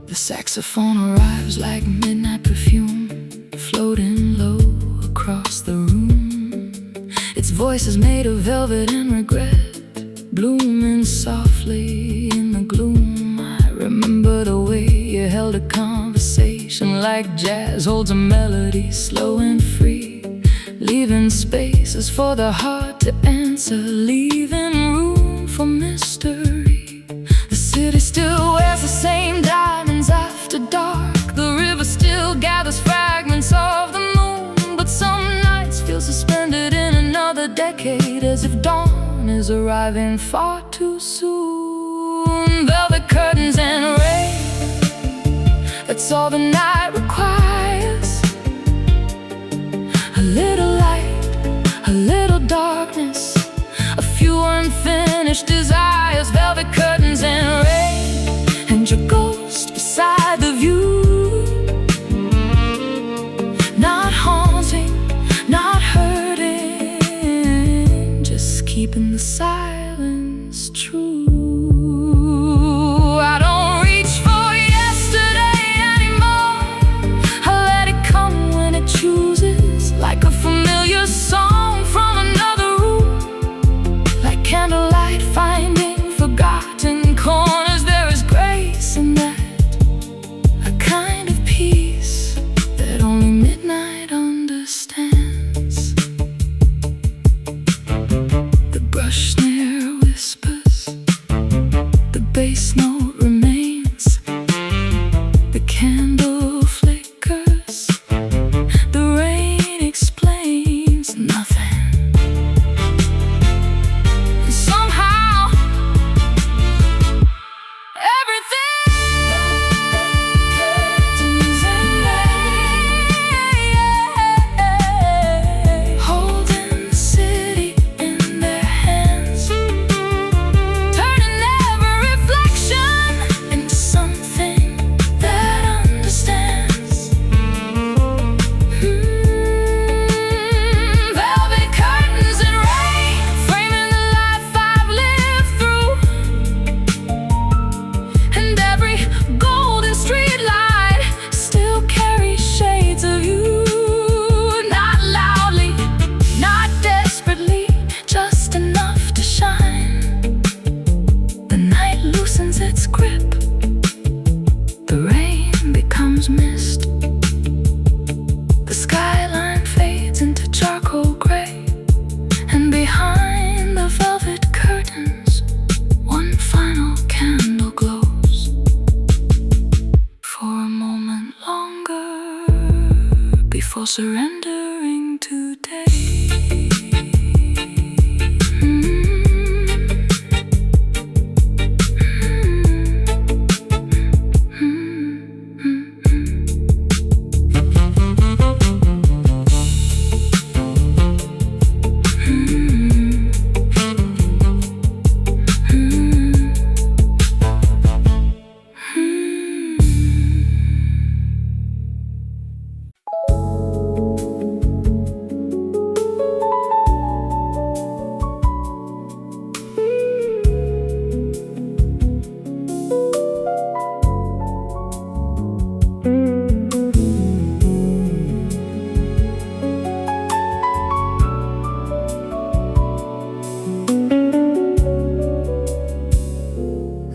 The saxophone arrives like midnight perfume, floating low across the room. Its voice is made of velvet and regret, blooming softly in the gloom. I remember the way you held a conversation, like jazz holds a melody, slow and free, leaving spaces for the heart to answer, leaving room for mystery. The city still wears the same diamonds after dark, the river still gathers fragments of the moon, but some nights feel suspended in another decade, as if dawn is arriving far too soon. Velvet curtains and rain, that's all the night requires. A little light, a little darkness, a few unfinished desires. Velvet curtains and rain, and your ghost beside the view. Not haunted, surrendering today.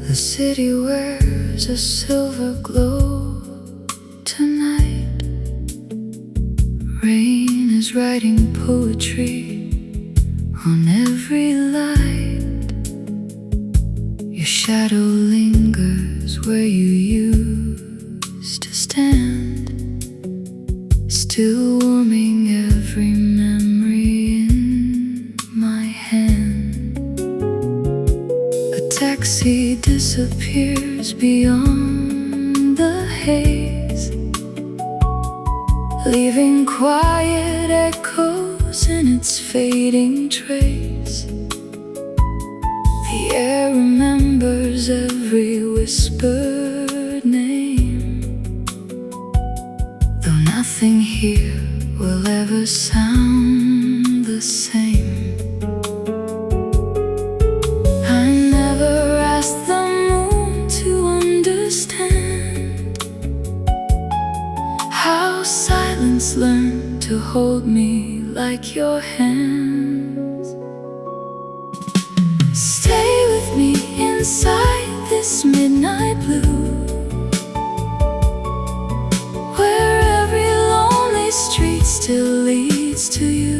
The city wears a silver glow tonight. Rain is writing poetry on every light. Your shadow lingers where you used to stand, still warming every memory in my hand. Taxi disappears beyond the haze, leaving quiet echoes in its fading trace. The air remembers every whispered name, though nothing here will ever sound the same. Silence learn to hold me like your hands. Stay with me inside this midnight blue, where every lonely street still leads to you.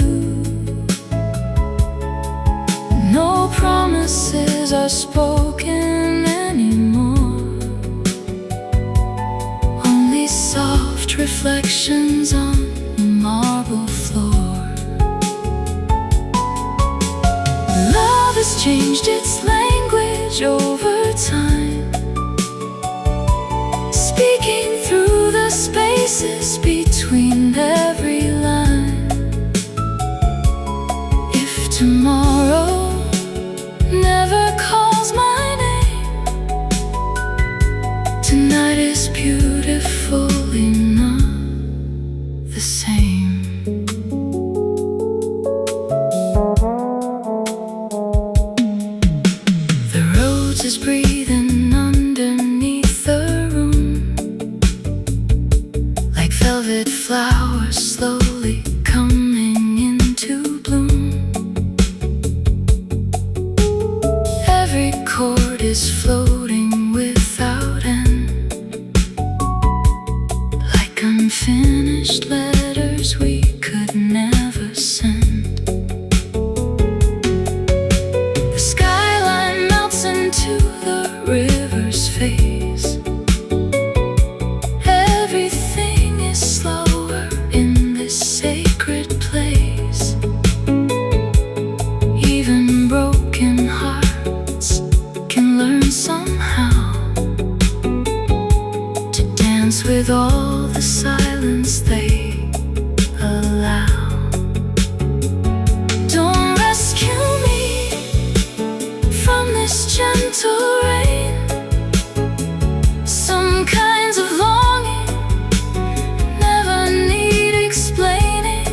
No promises are spoken anymore, only soft reflections on the marble floor. Love has changed its language over time, speaking through the spaces between every line. If tomorrow never calls my name, tonight is beautiful enough the same. The roads is breathing underneath the room, like velvet flowers slowly coming into bloom. Every chord is floating without end, like unfinished letters we could never send. The skyline melts into the river's face. Everything is slower in this sacred place. Even broken hearts can learn somehow to dance with all the silence they allow. Don't rescue me from this gentle rain. Some kinds of longing never need explaining.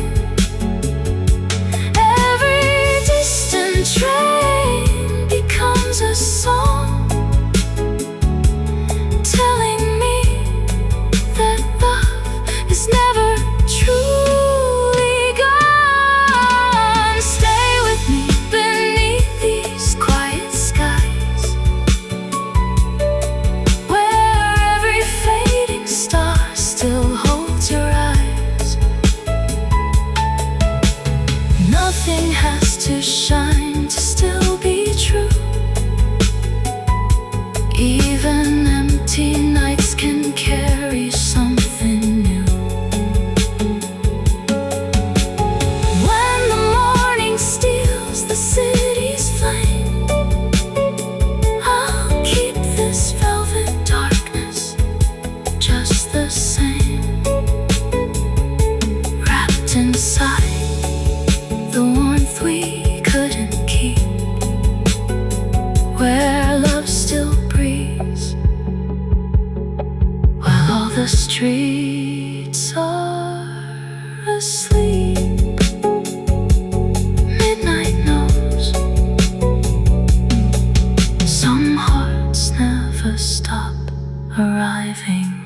Every distant train becomes a song, telling me that love is never the streets are asleep. Midnight knows some hearts never stop arriving.